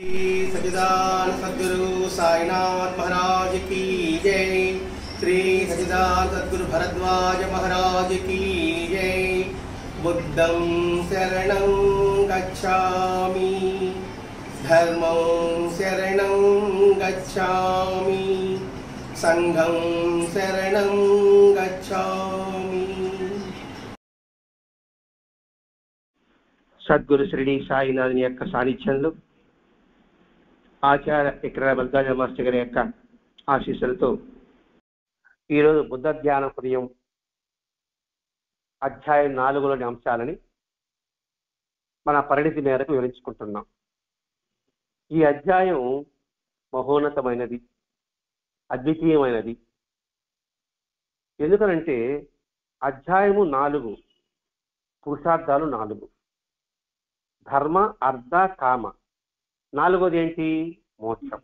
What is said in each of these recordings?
सच्चिदानंद सद्गुरु साईनाथ महाराज की जय। श्री सच्चिदानंद सद्गुरु भरद्वाज महाराज की जय। बुद्धं शरणं गच्छामि, धर्मं शरणं गच्छामि, संघं शरणं गच्छामि। సద్గురు శ్రీ సాయినాథుని యొక్క సాన్నిధ్యంలో ఆచార్య ఇక్కడ భరద్వాజ మాస్టర్ గారి యొక్క ఆశీస్సులతో ఈరోజు బుద్ధ ధ్యాన హృదయం అధ్యాయం 4లోని అంశాలని మన పరిణితి మేరకు వివరించుకుంటున్నాం. ఈ అధ్యాయం మహోన్నతమైనది, అద్వితీయమైనది. ఎందుకనంటే అధ్యాయము 4, పురుషార్థాలు 4, ధర్మ అర్థ కామ. 4వది ఏంటి? మోక్షం.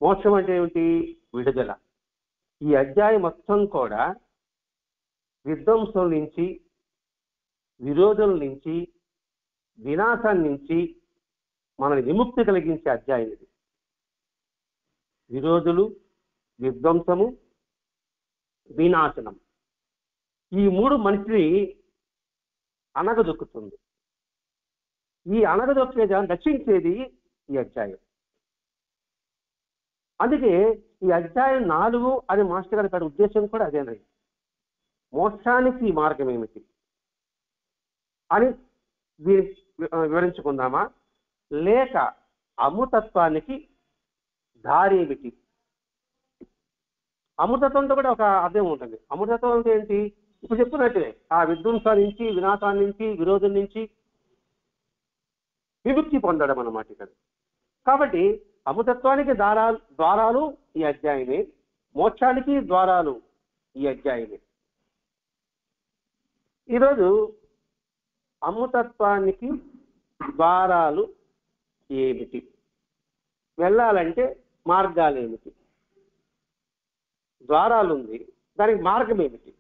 మోక్షం అంటే ఏమిటి? విడుదల. ఈ అధ్యాయం మొత్తం కూడా విధ్వంసం నుంచి, విరోధుల నుంచి, వినాశం నుంచి మనని విముక్తి కలిగించే అధ్యాయం ఇది. విరోధులు, విధ్వంసము, వినాశనం, ఈ 3 మనిషిని అనగదొక్కుతుంది. ఈ అనగదొక్కేది, రక్షించేది ఈ అధ్యాయం. అందుకే ఈ అధ్యాయం 4 అని మాస్టర్ గారి ఉద్దేశం కూడా అదేనండి. మోక్షానికి మార్గం ఏమిటి అని వివరించుకుందామా, లేక అమృతత్వానికి దారి ఏమిటి? అమృతత్వంతో కూడా ఒక అర్థం ఉంటుంది. అమృతత్వం అంటే ఏంటి? ఇప్పుడు చెప్పుకున్నట్టే ఆ విధ్వంసం నుంచి, వినాశాన్ని నుంచి, విరోధం నుంచి విముక్తి పొందడం అన్నమాట ఇక్కడ. కాబట్టి అమృతత్వానికి ద్వారాలు ఈ అధ్యాయమే, మోక్షానికి ద్వారాలు ఈ అధ్యాయమే. ఈరోజు అమృతత్వానికి ద్వారాలు ఏమిటి, వెళ్ళాలంటే మార్గాలు ఏమిటి? ద్వారాలు ఉంది, దానికి మార్గం ఏమిటి?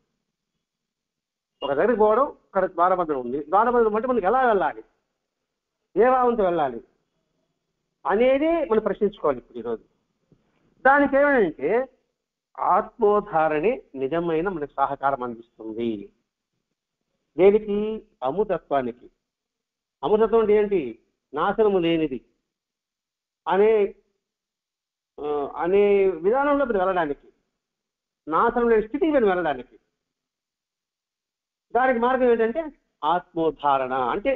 ఒక దగ్గరికి పోవడం, అక్కడ ద్వారబంధం ఉంది. ద్వారబంధం అంటే మనకి ఎలా వెళ్ళాలి, ఏ భావంతో వెళ్ళాలి అనేది మనం ప్రశ్నించుకోవాలి ఇప్పుడు ఈరోజు. దానికి ఏమంటే ఆత్మోధారణే నిజమైన మనకు సహకారం అందిస్తుంది. దేనికి? అమృతత్వానికి. అమృతత్వం అంటే ఏంటి? నాశనము లేనిది అనే అనే విధానంలో మీరు వెళ్ళడానికి, నాశనం లేని స్థితికి మీరు వెళ్ళడానికి దానికి మార్గం ఏంటంటే ఆత్మోధారణ. అంటే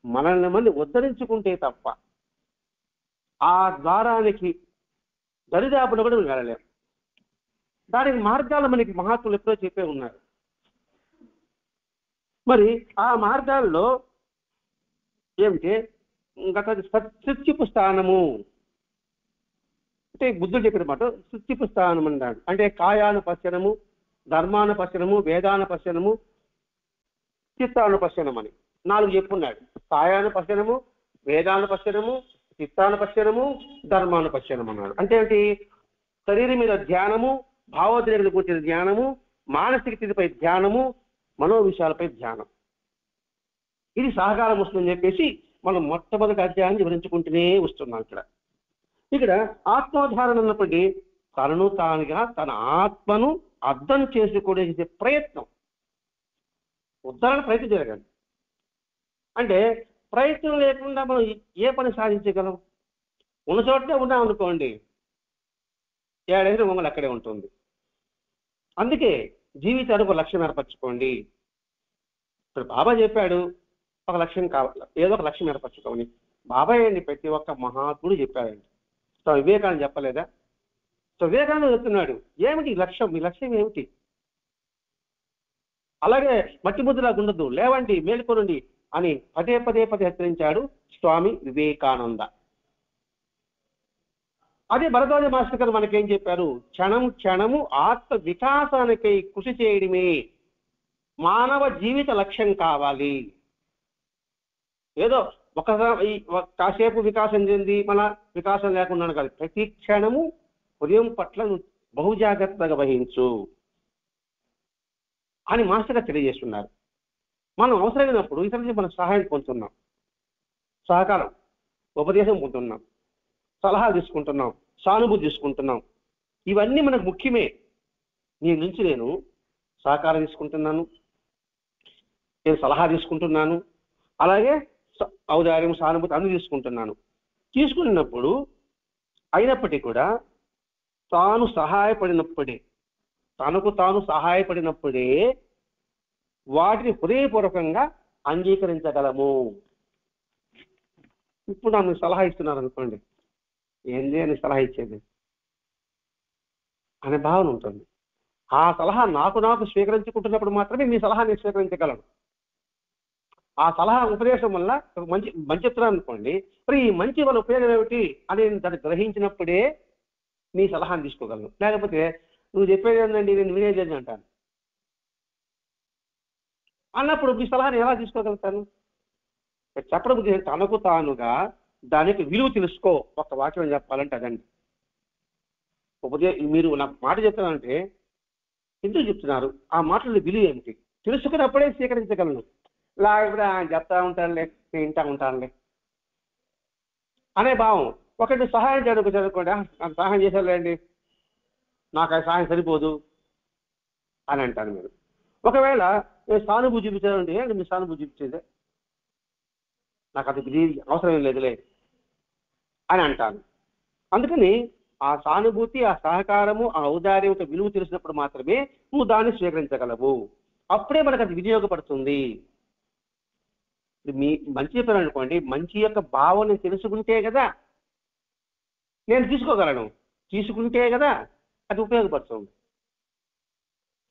మనల్ని మంది ఉద్ధరించుకుంటే తప్ప ఆ ద్వారానికి దరిదాపులో కూడా మనం వెళ్ళలేము. దానికి మార్గాలు మనకి మహాత్ములు ఎప్పుడో చెప్పే ఉన్నారు. మరి ఆ మార్గాల్లో ఏమిటి? సత్యపు స్థానము అంటే బుద్ధుడు చెప్పిన మాట సత్యపు స్థానం అన్నాడు. అంటే కాయానుపశ్యనము, ధర్మానుపశ్యనము, వేదానుపశ్యనము, చిత్తానుపశ్యనం అని 4 చెప్పున్నాడు. కాయానుపశ్యనము, వేదానుపశ్యనము, చిత్తానుపశ్యనము, ధర్మానుపశ్యనం అన్నాడు. అంటే ఏంటి? శరీరం మీద ధ్యానము, భావోద్రేకుల కూర్చిన ధ్యానము, మానసిక స్థితిపై ధ్యానము, మనో విషయాలపై ధ్యానం. ఇది సహకారం వస్తుందని చెప్పేసి మనం మొట్టమొదటి అధ్యాయాన్ని వివరించుకుంటూనే వస్తున్నాం. ఇక్కడ ఆత్మోధారణ అన్నప్పటికీ తనను తానుగా తన ఆత్మను అర్థం చేసుకునే ప్రయత్నం, ఉద్ధరణ ప్రయత్నం జరగాలి. అంటే ప్రయత్నం లేకుండా మనం ఏ పని సాధించగలం? ఉన్న చోటనే ఉన్నాం అనుకోండి, ఏడైనా మొంగలు అక్కడే ఉంటుంది. అందుకే జీవితానికి ఒక లక్ష్యం ఏర్పరచుకోండి. ఇప్పుడు బాబా చెప్పాడు ఒక లక్ష్యం కావాలి, ఏదో ఒక లక్ష్యం ఏర్పరచుకోండి. బాబా ఏంటి? ప్రతి ఒక్క మహాత్ముడు చెప్పాడండి. సో వివేకానంద చెప్పలేదా? సో వివేకానంద చెప్తున్నాడు ఏమిటి లక్ష్యం, మీ లక్ష్యం ఏమిటి? అలాగే మట్టి ముద్రలాగా ఉండద్దు, లేవండి, మేలుకొనండి అని పదే హెచ్చరించాడు స్వామి వివేకానంద. అదే భరద్వాజ మాస్టర్ గారు మనకేం చెప్పారు? క్షణము ఆత్మ వికాసానికై కృషి చేయడమే మానవ జీవిత లక్ష్యం కావాలి. ఏదో కాసేపు వికాసం చెంది మన వికాసం లేకుండా కాదు, ప్రతి క్షణము హృదయం పట్ల బహుజాగ్రత్తగా వహించు అని మాస్టర్ గారు తెలియజేస్తున్నారు. మనం అవసరమైనప్పుడు ఇతరుల నుంచి మనం సహాయం పొందుతున్నాం, సహకారం, ఉపదేశం పొందుతున్నాం. సలహాలు తీసుకుంటున్నాం, సానుభూతి తీసుకుంటున్నాం. ఇవన్నీ మనకు ముఖ్యమే. నీ నుంచి నేను సహకారం తీసుకుంటున్నాను, నేను సలహా తీసుకుంటున్నాను, అలాగే ఔదార్యం, సానుభూతి అన్ని తీసుకుంటున్నాను. తీసుకున్నప్పుడు అయినప్పటికీ కూడా తాను సహాయపడినప్పుడే, తనకు తాను సహాయపడినప్పుడే వాటిని హృదయపూర్వకంగా అంగీకరించగలము. ఇప్పుడు నన్ను సలహా ఇస్తున్నారు అనుకోండి, ఏంది అని సలహా ఇచ్చేది అనే భావన ఉంటుంది. ఆ సలహా నాకు స్వీకరించుకుంటున్నప్పుడు మాత్రమే మీ సలహా నేను స్వీకరించగలను. ఆ సలహా ఉపదేశం వల్ల మంచి చెప్తున్నాను అనుకోండి, మరి ఈ మంచి వల్ల ఉపయోగం ఏమిటి అని దాన్ని గ్రహించినప్పుడే మీ సలహాను తీసుకోగలను. లేకపోతే నువ్వు చెప్పేది ఏంటండి, నేను వినేది అంటాను అన్నప్పుడు మీ సలహాను ఎలా తీసుకోగలుగుతాను? చెప్పడం తనకు తానుగా దానికి విలువ తెలుసుకో. ఒక వాక్యం చెప్పాలంటే అదండి. మీరు నాకు మాట చెప్తానంటే ఎందుకు చెప్తున్నారు, ఆ మాటల విలువ ఏమిటి తెలుసుకున్నప్పుడే స్వీకరించగలను. లేకపోతే చెప్తా ఉంటానులే, నేను వింటా ఉంటానులే అనే భావం. ఒకటి సహాయం చదువుకోండి, నాకు సహాయం చేశారులేండి, నాకు ఆ సహాయం సరిపోదు అని అంటాను మీరు. ఒకవేళ నేను సానుభూతి చూపించాలంటే ఏంటి మీరు సానుభూతి చూపించేదే, నాకు అది అవసరం లేదులే అని అంటాను. అందుకని ఆ సానుభూతి, ఆ సహకారము, ఆ ఔదార్యం యొక్క విలువ తెలిసినప్పుడు మాత్రమే నువ్వు దాన్ని స్వీకరించగలవు. అప్పుడే మనకు అది వినియోగపడుతుంది. మీ మంచి చెప్పాను అనుకోండి, మంచి యొక్క భావన తెలుసుకుంటే కదా నేను తీసుకోగలను, తీసుకుంటే కదా అది ఉపయోగపడుతుంది.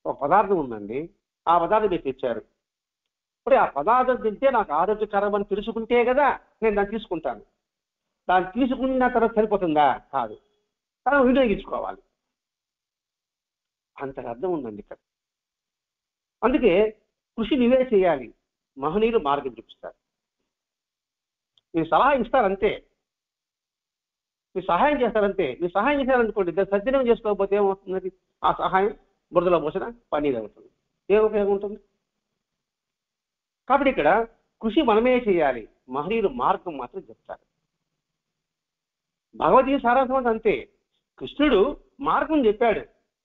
ఒక పదార్థం ఉందండి, ఆ పదార్థం మీరు తెచ్చారు, మరి ఆ పదార్థం తింటే నాకు ఆరోగ్యకరం అని తెలుసుకుంటే కదా నేను దాన్ని తీసుకుంటాను. దాన్ని తీసుకున్న తర్వాత సరిపోతుందా? కాదు, మనం వినియోగించుకోవాలి. అంత అర్థం ఉందండి ఇక్కడ. అందుకే కృషి నువ్వే చేయాలి, మహనీయులు మార్గం చూపిస్తారు. మీరు సలహా ఇస్తారంతే, మీరు సహాయం చేస్తారంతే. మీరు సహాయం చేశారనుకోండి, దాన్ని సద్వినియోగం చేసుకోకపోతే ఏమవుతుంది? ఆ సహాయం బురదలో పోసిన పన్నీరు అవుతుంది, ఏ ఉపయోగం ఉంటుంది? కాబట్టి ఇక్కడ కృషి మనమే చేయాలి, మహనీయులు మార్గం మాత్రం చెప్తారు. భగవద్గీత సారాంశం అంతే. కృష్ణుడు మార్గం చెప్పాడు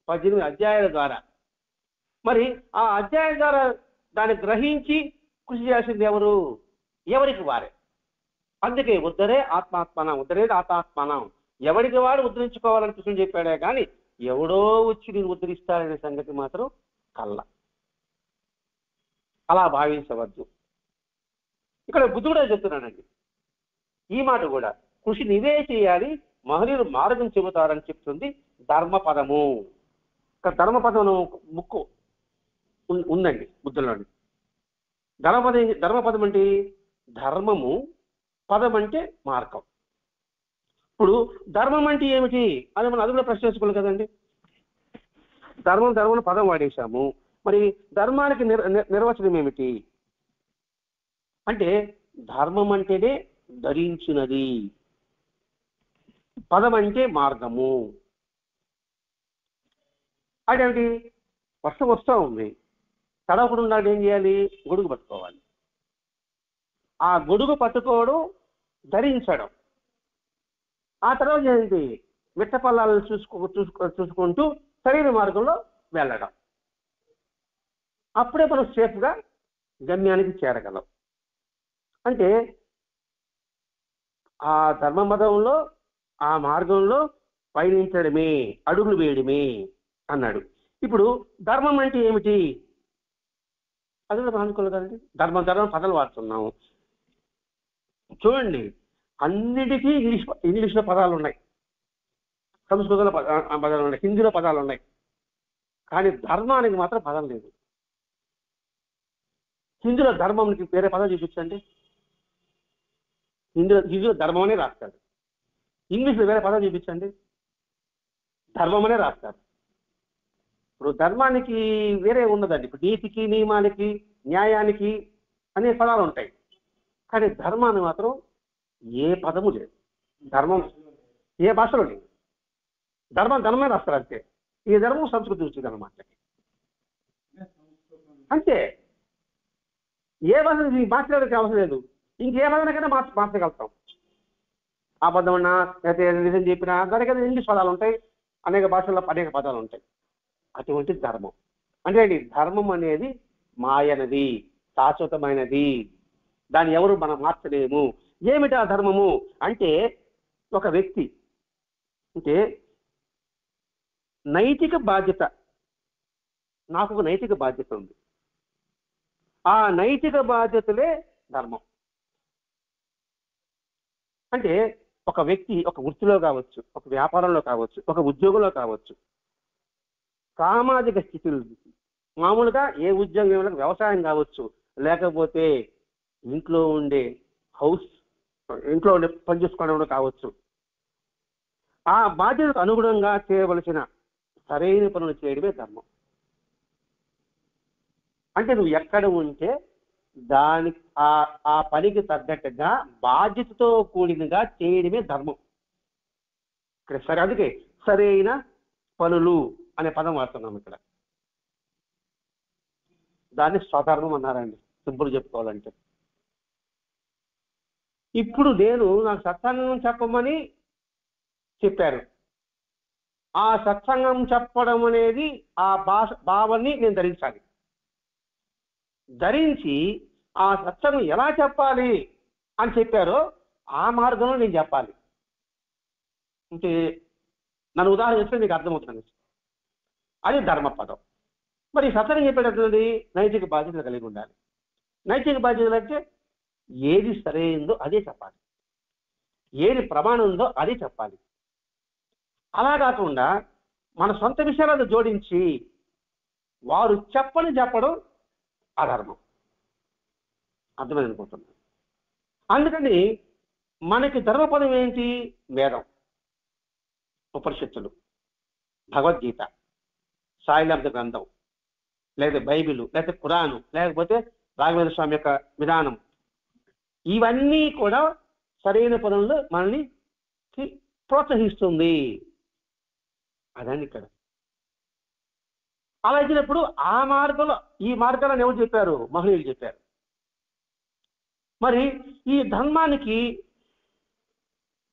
18 అధ్యాయాల ద్వారా. మరి ఆ అధ్యాయం ద్వారా దాన్ని గ్రహించి కృషి చేయాల్సింది ఎవరు? ఎవరికి వారే. అందుకే ఉద్ధరే ఆత్మాత్మనం, ఉద్ధరేది ఆత్మాత్మనం. ఎవరికి వాడు ఉద్ధరించుకోవాలని కృష్ణుడు చెప్పాడే కానీ ఎవడో వచ్చి నేను ఉద్ధరిస్తాడనే సంగతి మాత్రం కళ్ళ అలా భావించవద్దు. ఇక్కడ బుద్ధుడే చెప్తున్నానండి ఈ మాట కూడా. కృషి నీవే చేయాలి, మహనీయులు మార్గం చెబుతారని చెప్తుంది ధర్మపదము. ఇక్కడ ధర్మపదం ముక్కు ఉందండి బుద్ధులోని. ధర్మపదం అంటే ధర్మము, పదం అంటే మార్గం. ఇప్పుడు ధర్మం అంటే ఏమిటి అని మనం అది కూడా ప్రశ్నించుకోవాలి కదండి. ధర్మం పదం వాడేశాము, మరి ధర్మానికి నిర్వచనం ఏమిటి అంటే ధర్మం అంటేనే ధరించినది, పదం అంటే మార్గము. అదేంటి? వర్షం వస్తూ ఉంది, తడవకుండా ఏం చేయాలి? గొడుగు పట్టుకోవాలి. ఆ గొడుగు పట్టుకోవడం ధరించడం. ఆ తర్వాత ఏంటి? మిట్ట పల్లాలను చూసుకుంటూ సరైన మార్గంలో వెళ్ళడం. అప్పుడే మనం సేఫ్గా గమ్యానికి చేరగలం. అంటే ఆ ధర్మపదంలో, ఆ మార్గంలో పయనించడమే, అడుగులు వేయడమే అన్నాడు. ఇప్పుడు ధర్మం అంటే ఏమిటి అది కూడా అనుకోలేదు కదండి. ధర్మం పదాలు వాడుతున్నాము చూడండి. అన్నిటికీ ఇంగ్లీష్లో పదాలు ఉన్నాయి, సంస్కృతంలో పదాలు ఉన్నాయి, హిందీలో పదాలు ఉన్నాయి, కానీ ధర్మానికి మాత్రం పదం లేదు. హిందీలో ధర్మంకి వేరే పదం చూపించండి. హిందీలో ధర్మం అనే రాస్తాడు, ఇంగ్లీష్లో వేరే పదం చూపించండి, ధర్మం అనే రాస్తారు. ఇప్పుడు ధర్మానికి వేరే ఉన్నదండి. ఇప్పుడు నీతికి, నియమానికి, న్యాయానికి అనే పదాలు ఉంటాయి, కానీ ధర్మాన్ని మాత్రం ఏ పదము లేదు. ధర్మం ఏ భాషలో లేదు. ధర్మమే రాస్తారు అంతే. ఈ ధర్మం సంస్కృతి వచ్చింది అన్నమాట అంతే. ఏ భాష మాట్లాడడానికి అవసరం లేదు, ఇంకే భాషకైనా మార్చగలుగుతాం. అబద్ధం అన్నా లేకపోతే నిజం చెప్పినా దానికి ఇంగ్లీష్ పదాలు ఉంటాయి, అనేక భాషల్లో అనేక పదాలు ఉంటాయి. అటువంటి ధర్మం అంటే ధర్మం అనేది మాయనది, శాశ్వతమైనది, దాన్ని ఎవరు మనం మార్చలేము. ఏమిటి ఆ ధర్మము అంటే ఒక వ్యక్తి అంటే నైతిక బాధ్యత, నాకు ఒక నైతిక బాధ్యత ఉంది, ఆ నైతిక బాధ్యతలే ధర్మం. అంటే ఒక వ్యక్తి ఒక వృత్తిలో కావచ్చు, ఒక వ్యాపారంలో కావచ్చు, ఒక ఉద్యోగంలో కావచ్చు, సామాజిక స్థితులు మామూలుగా ఏ ఉద్యోగం వ్యవసాయం కావచ్చు, లేకపోతే ఇంట్లో ఉండే ఇంట్లో ఉండే పని చేసుకోవడం కావచ్చు, ఆ బాధ్యతకు అనుగుణంగా చేయవలసిన సరైన పనులు చేయడమే ధర్మం. అంటే నువ్వు ఎక్కడ ఉంటే దానికి ఆ పనికి తగ్గట్టుగా బాధ్యతతో కూడినగా చేయడమే ధర్మం. ఇక్కడ సరే, అందుకే సరైన పనులు అనే పదం వాడుతున్నాం ఇక్కడ. దాన్ని స్వధర్మం అన్నారండి, సింపుల్ చెప్పుకోవాలంటే. ఇప్పుడు నాకు సత్సంగం చెప్పమని చెప్పారు, ఆ సత్సంగం చెప్పడం అనేది ఆ భావాన్ని నేను ధరించాలి. ధరించి ఆ సత్సంగం ఎలా చెప్పాలి అని చెప్పారో ఆ మార్గంలో నేను చెప్పాలి. అంటే నన్ను ఉదాహరణ చేస్తే మీకు అర్థమవుతుంది. అది ధర్మపదం. మరి సత్సంగం చెప్పేటటువంటి నైతిక బాధ్యతలు కలిగి ఉండాలి. నైతిక బాధ్యతలు అంటే ఏది సరైందో అదే చెప్పాలి, ఏది ప్రమాణం ఉందో అదే చెప్పాలి. అలా కాకుండా మన సొంత విషయాలను జోడించి వారు చెప్పడం అధర్మం. అర్థమైంది అనుకుంటున్నాను. అందుకని మనకి ధర్మపదం ఏంటి? వేదం, ఉపనిషత్తులు, భగవద్గీత, సాయిలాంత గ్రంథం, లేదా బైబిల్, లేకపోతే ఖురాను, లేకపోతే రాఘవేంద్ర స్వామి యొక్క విధానం, ఇవన్నీ కూడా సరైన పనుల్లో మనల్ని ప్రోత్సహిస్తుంది. అదండి ఇక్కడ. అలా ఇచ్చినప్పుడు ఆ మార్గంలో ఈ మార్గాలను ఎవరు చెప్పారు? మహనీయులు చెప్పారు. మరి ఈ ధర్మానికి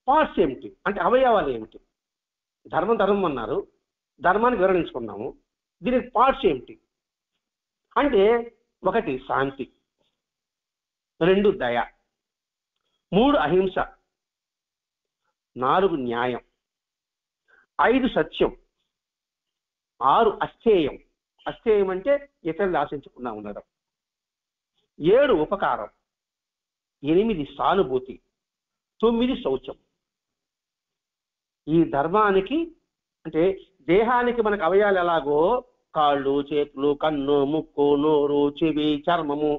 పార్ట్స్ ఏమిటి అంటే అవయవాలు ఏమిటి? ధర్మం అన్నారు, ధర్మాన్ని వివరించుకున్నాము. దీనికి పార్ట్స్ ఏమిటి అంటే 1 శాంతి, 2 దయ, 3 అహింస, 4 న్యాయం, 5 సత్యం, 6 అస్థేయం. అస్థేయం అంటే ఇతరులు ఆశించకుండా ఉండడం. 7 ఉపకారం, 8 సానుభూతి, 9 శౌచం. ఈ ధర్మానికి అంటే దేహానికి మనకు అవయాలు ఎలాగో కాళ్ళు, చేతులు, కన్ను, ముక్కు, నోరు, చెవి, చర్మము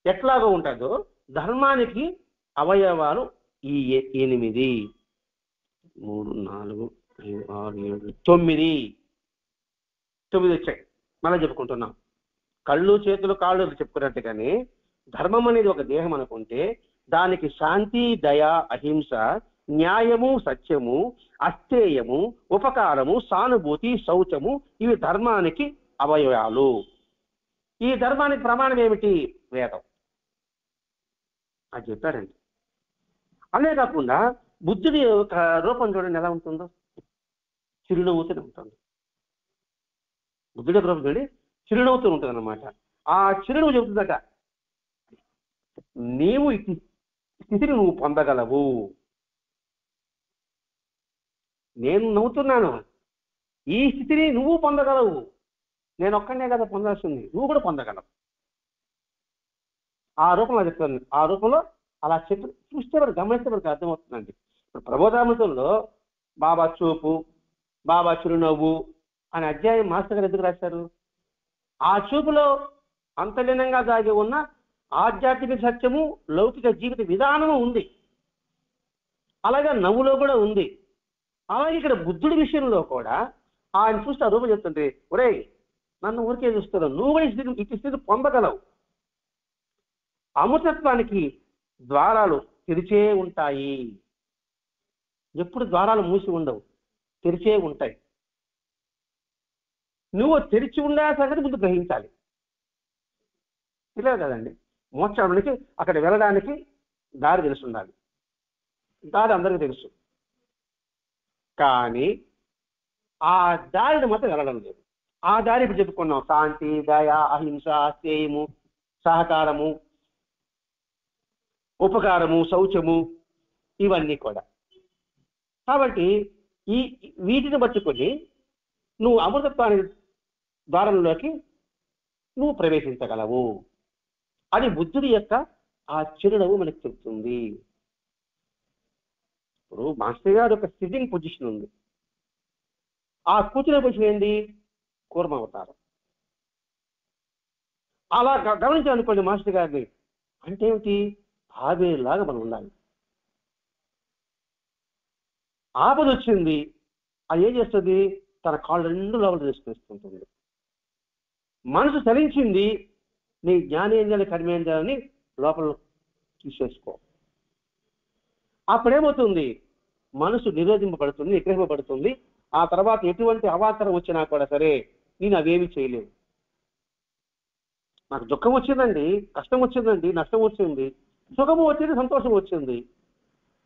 ఎట్లాగో ఉంటుందో ధర్మానికి అవయవాలు ఈ 8, 3, 4, 5, 6, 7, 9 వచ్చాయి. మళ్ళీ చెప్పుకుంటున్నాం. కళ్ళు, చేతులు, కాళ్ళు చెప్పుకున్నట్టుగానే ధర్మం అనేది ఒక దేహం అనుకుంటే దానికి శాంతి, దయ, అహింస, న్యాయము, సత్యము, అస్థేయము, ఉపకారము, సానుభూతి, శౌచము, ఇవి ధర్మానికి అవయవాలు. ఈ ధర్మానికి ప్రమాణం ఏమిటి? వేదం. అది చెప్పారండి. అదే కాకుండా బుద్ధుడి యొక్క రూపం చూడండి ఎలా ఉంటుందో, చిరునవ్వుతూనే ఉంటుంది. బుద్ధుడి యొక్క రూపం చూడండి చిరునవ్వుతూ ఉంటుంది అన్నమాట. ఆ చిరునవ్వు చెబుతుందట, నీవు ఈ స్థితిని నువ్వు పొందగలవు. నేను నవ్వుతున్నాను, ఈ స్థితిని నువ్వు పొందగలవు. నేను ఒక్కనే కదా పొందాల్సింది, నువ్వు కూడా పొందగలవు. ఆ రూపంలో చెప్తాను. ఆ రూపంలో అలా చెప్పి చూస్తే మనకు గమనిస్తే మనకు అర్థమవుతుందండి. ఇప్పుడు ప్రబోధామృతంలో బాబా చూపు, బాబా చిరునవ్వు అనే అధ్యాయం మాస్టర్ గారు ఎందుకు రాశారు? ఆ చూపులో అంతలీనంగా దాగి ఉన్న ఆధ్యాత్మిక సత్యము, లౌకిక జీవిత విధానము ఉంది. అలాగే నవ్వులో కూడా ఉంది. అలాగే ఇక్కడ బుద్ధుడి విషయంలో కూడా ఆయన చూస్తే ఆ రూపం చెప్తుంటే, ఒరేయ్ నన్ను ఊరికే చూస్తున్నావు, నువ్వు కూడా ఇటు స్థితి పొందగలవు. అమృతత్వానికి ద్వారాలు తెరిచే ఉంటాయి. ఎప్పుడు ద్వారాలు మూసి ఉండవు, తెరిచే ఉంటాయి. నువ్వు తెరిచి ఉండే సంగతి ముందు గ్రహించాలి. ఇలా కదండి మోక్షానికి అక్కడ వెళ్ళడానికి దారి తెలిసి ఉండాలి. దారి అందరికీ తెలుసు. కానీ ఆ దారిని మాత్రం వెళ్ళడం లేదు. ఆ దారి ఇప్పుడు చెప్పుకున్నాం: శాంతి, దయ, అహింస, స్థేయము, సహకారము, ఉపకారము, శౌచము, ఇవన్నీ కూడా. కాబట్టి ఈ వీటిని పట్టుకొని నువ్వు అమృతత్వానికి ద్వారంలోకి నువ్వు ప్రవేశించగలవు. అది బుద్ధుడి యొక్క ఆ చిరునవ్వు మనకు చెప్తుంది. ఇప్పుడు మాస్టర్ గారు ఒక సిట్టింగ్ పొజిషన్ ఉంది. ఆ కూర్చునే పొజిషన్ ఏంటి? కూర్మ అవతారం. అలా గమనించాలనుకోండి మాస్టర్ గారిని. అంటే ఏమిటి? తాబేలాగా మనం ఉండాలి. ఆపద వచ్చింది, అది ఏం చేస్తుంది? తన కాళ్ళు రెండు లోపల తీసుకొస్తుంటుంది. మనసు చలించింది, నీ జ్ఞానేంద్రియాలు కర్మేంద్రియాలని లోపల తీసేసుకో. అప్పుడేమవుతుంది? మనసు నిరోధింపబడుతుంది, నిగ్రహింపబడుతుంది. ఆ తర్వాత ఎటువంటి అవాంతరం వచ్చినా కూడా సరే నేను అవేమి చేయలేవు. నాకు దుఃఖం వచ్చిందండి, కష్టం వచ్చిందండి, నష్టం వచ్చింది, సుఖము వచ్చింది, సంతోషం వచ్చింది.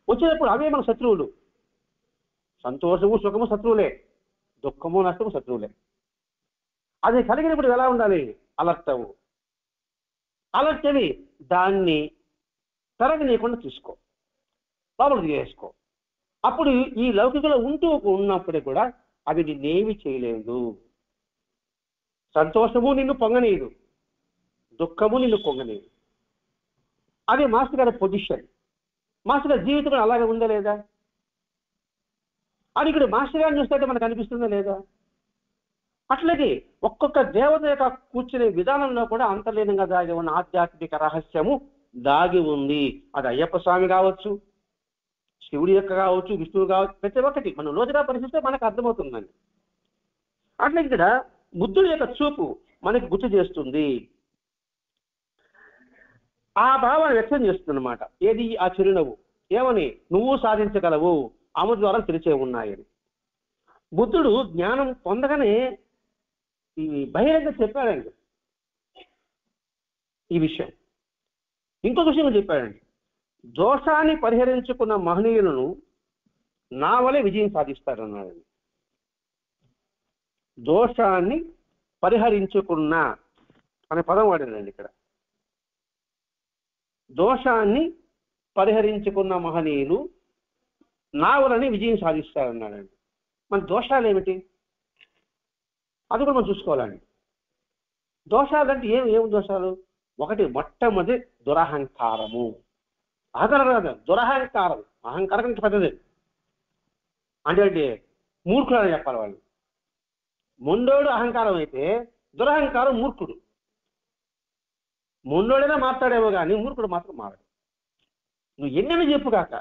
వచ్చినప్పుడు అవే మన శత్రువులు. సంతోషము సుఖము శత్రువులే, దుఃఖము నష్టము శత్రువులే. అది కలిగినప్పుడు ఎలా ఉండాలి? అలర్ట్ అవ్వు. అలర్ట్ అవి దాన్ని తరగనీయకుండా తీసుకో, లోపలికి చేసుకో. అప్పుడు ఈ లౌకికలో ఉన్నప్పుడే కూడా అవి నిన్నేమి చేయలేదు. సంతోషము నిన్ను పొంగనీయదు, దుఃఖము నిన్ను పొంగనీయదు. అది మాస్టర్ గారి పొజిషన్. మాస్టర్ గారి జీవితం కూడా అలాగే ఉందా లేదా? అని ఇక్కడ మాస్టర్ గారిని చూస్తే మనకు అనిపిస్తుందా లేదా? అట్లాగే ఒక్కొక్క దేవత యొక్క కూర్చునే విధానంలో కూడా అంతర్లీనంగా దాగి ఉన్న ఆధ్యాత్మిక రహస్యము దాగి ఉంది. అది అయ్యప్ప స్వామి కావచ్చు, శివుడి యొక్క కావచ్చు, విష్ణువు కావచ్చు, ప్రతి ఒక్కటి మనం లోతుగా పరిశీలిస్తే మనకు అర్థమవుతుందండి. అట్లా ఇక్కడ బుద్ధుడి యొక్క చూపు మనకి గుర్తు చేస్తుంది, ఆ భావాన్ని వ్యక్తం చేస్తుంది అన్నమాట. ఏది? ఆ చిరునవ్వు. ఏమని? నువ్వు సాధించగలవు, అమృత ద్వారా తెరిచే ఉన్నాయని. బుద్ధుడు జ్ఞానం పొందగానే ఈ బహిరంగ చెప్పాడండి ఈ విషయం. ఇంకొక విషయం చెప్పాడండి: దోషాన్ని పరిహరించుకున్న మహనీయులను నా వలె విజయం సాధిస్తారన్నాడండి. దోషాన్ని పరిహరించుకున్న అనే పదం వాడాడండి ఇక్కడ. దోషాన్ని పరిహరించుకున్న మహనీయులు నా వలని విజయం సాధిస్తారన్నాడండి. మన దోషాలు ఏమిటి? అది కూడా మనం చూసుకోవాలండి. దోషాలు అంటే ఏం దోషాలు? ఒకటి, మొట్టమొదటి దురహంకారము. అహంకారం కాదు, దురహంకారం. అహంకారం పెద్దది. అంటే మూర్ఖుడు అని చెప్పాలి వాళ్ళు. మొండోడు అహంకారం అయితే దురహంకారం మూర్ఖుడు. మొండోడైనా మాట్లాడేమో కానీ మూర్ఖుడు మాత్రం మారడు. నువ్వు ఎన్నైనా చెప్పు కాక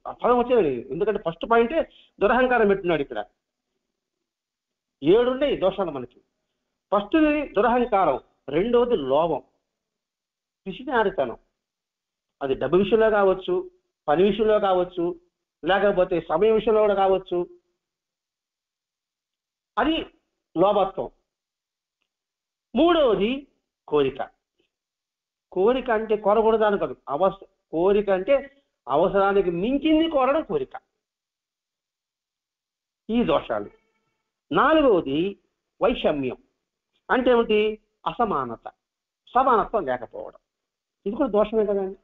ఆ పదం వచ్చేది. ఎందుకంటే ఫస్ట్ పాయింటే దురహంకారం పెట్టున్నాడు ఇక్కడ. 7 ఉన్నాయి దోషాలు మనకి. ఫస్ట్ది దురహంకారం, రెండవది లోభం, పిసినారితనం. అది డబ్బు విషయంలో కావచ్చు, పని విషయంలో కావచ్చు, లేకపోతే సమయం విషయంలో కూడా కావచ్చు. అది లోభత్వం. మూడవది కోరిక. కోరిక అంటే కోరకూడదాని కాదు, కోరిక అంటే అవసరానికి మించింది కోరడం కోరిక. ఈ దోషాలు. నాలుగవది వైషమ్యం. అంటే ఏమిటి? అసమానత, సమానత్వం లేకపోవడం. ఇది కూడా దోషమే కదండి.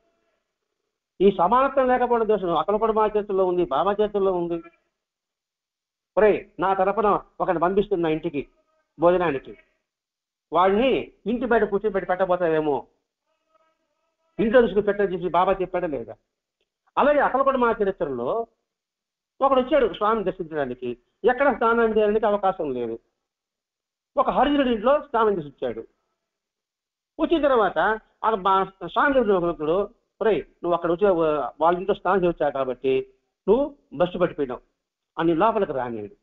ఈ సమానత్వం లేకపోవడం దోషం. అక్కలపడి మా చేతుల్లో ఉంది, బాబా చేతుల్లో ఉంది. ఒరే, నా తరపున ఒకటి పంపిస్తున్నా ఇంటికి భోజనానికి, వాడిని ఇంటి బయట కూర్చోబెట్టి పెట్టబోతావేమో, ఇంట్లో తీసుకుని పెట్టని చెప్పి బాబా చెప్పాడా లేదా? అలాగే అక్కలపడి మా చరిత్రలో ఒకడు వచ్చాడు స్వామిని దర్శించడానికి. ఎక్కడ స్నానం చేయడానికి అవకాశం లేదు. ఒక హరిజనుడి ఇంట్లో స్నానం చేసి వచ్చాడు. వచ్చిన తర్వాత స్వామి ఒకడు, రే నువ్వు అక్కడ వచ్చి వాళ్ళ ఇంట్లో స్నానం చేసి వచ్చావు కాబట్టి నువ్వు బస్సు పట్టిపోయినావు అని లోపలికి రానియాడు.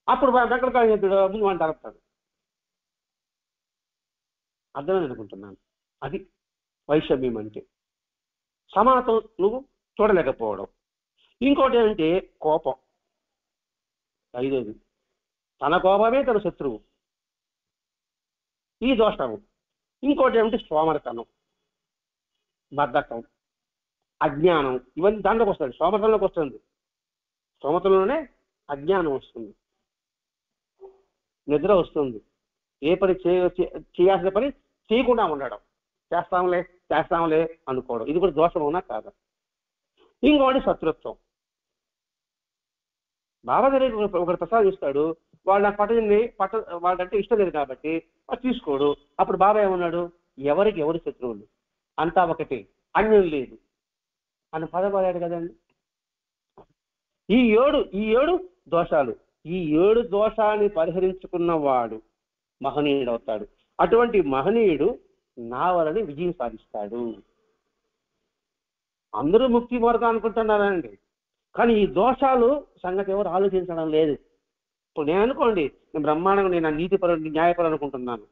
అప్పుడు వెంకటకాయ చెప్తాడు, ముందు వాడిని తరపుతాడు. అర్థమని అనుకుంటున్నాను. అది వైషమ్యం అంటే. సమానత్వం నువ్వు చూడలేకపోవడం. ఇంకోటి ఏంటంటే కోపం. ఐదోది, తన కోపమే తన శత్రువు. ఈ దోషము. ఇంకోటి ఏమిటి? సోమరితనం, బద్ధకం. అజ్ఞానం, ఇవన్నీ దాంట్లోకి వస్తుంది, సోమతంలోకి వస్తుంది. సోమతంలోనే అజ్ఞానం వస్తుంది, నిద్ర వస్తుంది, ఏ పని చేయాల్సిన పని చేయకుండా ఉండడం, చేస్తాంలే అనుకోవడం, ఇది కూడా దోషం అవునా కాదా? ఇంకోటి శత్రుత్వం. బాబా దగ్గర ఒకటి ప్రసాదిస్తాడు, వాళ్ళు నాకు వాళ్ళంటే ఇష్టం లేదు కాబట్టి అది తీసుకోడు. అప్పుడు బాబా ఏమన్నాడు, ఎవరికి ఎవరు శత్రువులు, అంతా ఒకటి, అన్యం లేదు అని పదపడాడు కదండి. ఈ ఏడు దోషాలు, ఈ 7 దోషాన్ని పరిహరించుకున్నవాడు మహనీయుడు అవుతాడు. అటువంటి మహనీయుడు నా వలని విజయం సాధిస్తాడు. అందరూ ముక్తి మార్గం అనుకుంటున్నారండి, కానీ ఈ దోషాలు సంగతి ఎవరు ఆలోచించడం లేదు. ఇప్పుడు నేను అనుకోండి, నేను బ్రహ్మాండంగా నేను నీతిపరుడు న్యాయపరుడు అనుకుంటున్నాను,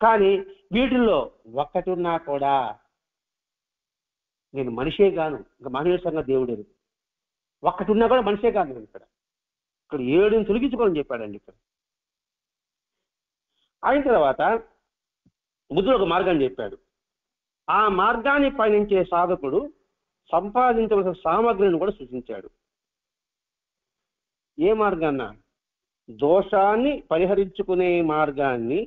కానీ వీటిల్లో ఒక్కటి ఉన్నా కూడా నేను మనిషే గాను, ఇంకా మహనీయుడి సంగతి దేవుడే. ఒక్కటి ఉన్నా కూడా మనిషే కాదు. నేను ఇక్కడ 7ని తొలగించుకోవాలని చెప్పాడండి. ఇక్కడ అయిన తర్వాత బుద్ధుడు ఒక మార్గాన్ని చెప్పాడు. ఆ మార్గాన్ని పయనించే సాధకుడు సంపాదించవలసిన సామగ్రిని కూడా సూచించాడు. ఏ మార్గాన్న? దోషాన్ని పరిహరించుకునే మార్గాన్ని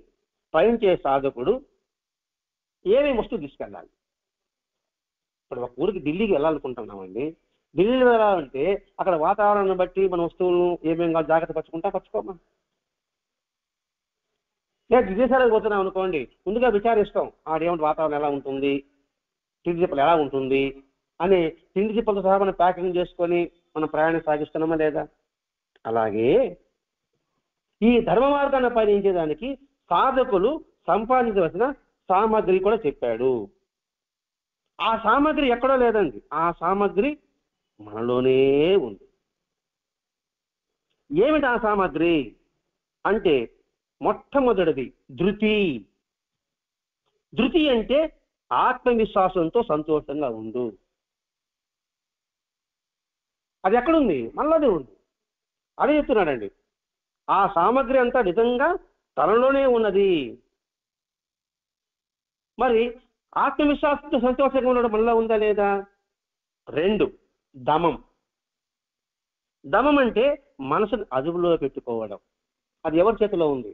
పయనించే సాధకుడు ఏమేమి వస్తువు తీసుకెళ్ళాలి. ఇప్పుడు ఒక ఊరికి ఢిల్లీకి వెళ్ళాలనుకుంటున్నామండి. ఢిల్లీలో వెళ్ళాలంటే అక్కడ వాతావరణాన్ని బట్టి మన వస్తువులు ఏమేమి జాగ్రత్త పరచుకోమా. లేదా విదేశాలకు పోతున్నాం అనుకోండి, ముందుగా విచారిస్తాం ఆడేమిటి వాతావరణం ఎలా ఉంటుంది, తిండి తిప్పలు ఎలా ఉంటుంది అని తిండి తిప్పలతో సహా మనం ప్యాకింగ్ చేసుకొని మనం ప్రయాణం సాగిస్తున్నామా లేదా? అలాగే ఈ ధర్మ మార్గాన్ని పయనించేదానికి సాధకులు సంపాదించవలసిన సామగ్రి కూడా చెప్పాడు. ఆ సామగ్రి ఎక్కడో లేదండి, ఆ సామగ్రి మనలోనే ఉంది. ఏమిటి ఆ సామగ్రి అంటే, మొట్టమొదటిది ధృతి. ధృతి అంటే ఆత్మవిశ్వాసంతో సంతోషంగా ఉండు. అది ఎక్కడుంది? మనలోనే ఉంది. అదే చెప్తున్నాడండి, ఆ సామగ్రి అంతా నిజంగా తనలోనే ఉన్నది. మరి ఆత్మవిశ్వాసంతో సంతోషంగా ఉండడం మనలో ఉందా లేదా? 2, దమం. దమం అంటే మనసును అదుపులో పెట్టుకోవడం. అది ఎవరి చేతిలో ఉంది?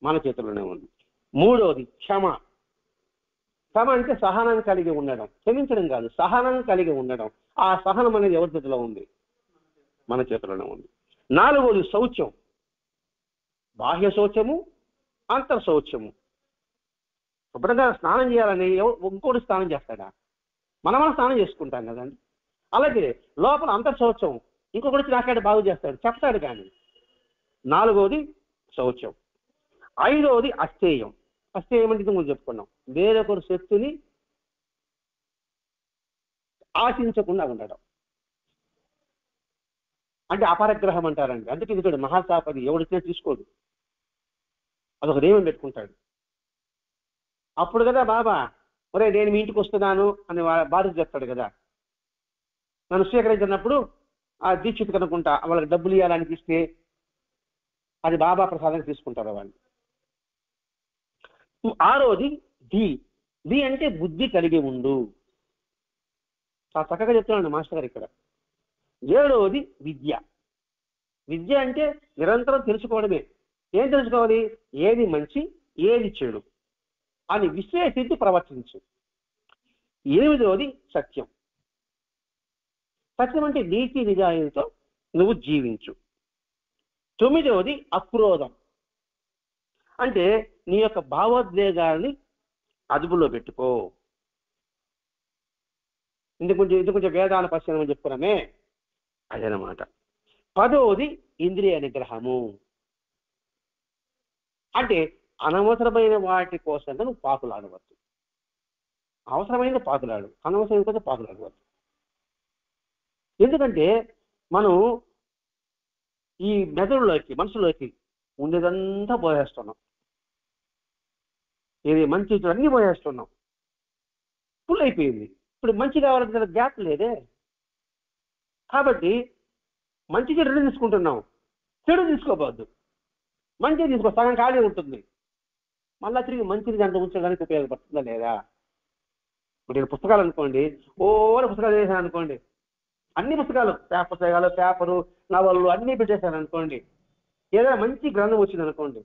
మన చేతిలోనే ఉంది. 3వది క్షమ. క్షమ అంటే సహనం కలిగి ఉండడం, క్షమించడం కాదు, సహనం కలిగి ఉండడం. ఆ సహనం అనేది ఎవరి చేతిలో ఉంది? మన చేతిలోనే ఉంది. 4వది శౌచం. బాహ్య శౌచము, అంతర్ శౌచము. శుభ్రంగా స్నానం చేయాలని ఇంకోటి స్నానం చేస్తాడా? మనం స్నానం చేసుకుంటాం కదండి. అలాగే లోపల అంతర్ శౌచం ఇంకొకటి నాకాడ బాగు చేస్తాడు, చెప్తాడు కానీ. 4వది శౌచం. 5వది అస్థేయం. అస్థేయం అంటే ముందు చెప్పుకున్నాం, వేరొకరు శక్తిని ఆశించకుండా ఉండడం, అంటే అపరగ్రహం అంటారండి. అందుకే ఇది మహాసాపది ఎవరిచ్చినా తీసుకోడు, అదొక నియమం పెట్టుకుంటాడు. అప్పుడు కదా బాబా ఒరే నేను మీ ఇంటికి వస్తున్నాను అని బాధ్యత చెప్తాడు కదా. నన్ను స్వీకరించినప్పుడు ఆ దీక్షిత్ కనుకుంటా వాళ్ళకి డబ్బులు ఇవ్వాలని ఇస్తే అది బాబా ప్రసాదంగా తీసుకుంటారు వాళ్ళు. 6వది ధీ. ధీ అంటే బుద్ధి కలిగి ఉండు. చాలా చక్కగా చెప్తున్నాడు మాస్టర్ గారు ఇక్కడ. 7వది విద్య. విద్య అంటే నిరంతరం తెలుసుకోవడమే. ఏం తెలుసుకోవాలి? ఏది మంచి ఏది చెడు అని విశ్లేషించి ప్రవర్తించు. 8వది సత్యం. సత్యం అంటే నీతి నిజాయితీతో నువ్వు జీవించు. 9వది అక్రోధం. అంటే నీ యొక్క భావోద్వేగాల్ని అదుపులో పెట్టుకో. ఇది కొంచెం వేదాల పరిశీలన చెప్పుకున్నామే, అదనమాట. 10వది ఇంద్రియ నిగ్రహము. అంటే అనవసరమైన వాటి కోసంగా నువ్వు పాకులాడవద్దు. అవసరమైన పాకులాడు, అనవసరమైన కోసం పాకులాడవద్దు. ఎందుకంటే మనం ఈ మెదడులోకి మనసులోకి ఉండేదంతా పోయేస్తున్నాం, ఇది మంచి అన్నీ పోయేస్తున్నాం, ఫుల్ అయిపోయింది. ఇప్పుడు మంచి కావాలంటే గ్యాప్ లేదే. కాబట్టి మంచి చెడు తీసుకుంటున్నాం, చెడు తీసుకోవద్దు, మంచిగా తీసుకో, సగం ఖాళీ ఉంటుంది, మళ్ళా తిరిగి మంచిది దాంట్లో ఉంచడానికి ఉపయోగపడుతుందా లేదా? ఇప్పుడు నేను పుస్తకాలు అనుకోండి, పుస్తకాలు చేశాను అనుకోండి, అన్ని పుస్తకాలు పేపరు నవళ్ళు అన్నీ పెట్టేశాను అనుకోండి, ఏదైనా మంచి గ్రంథం వచ్చింది అనుకోండి,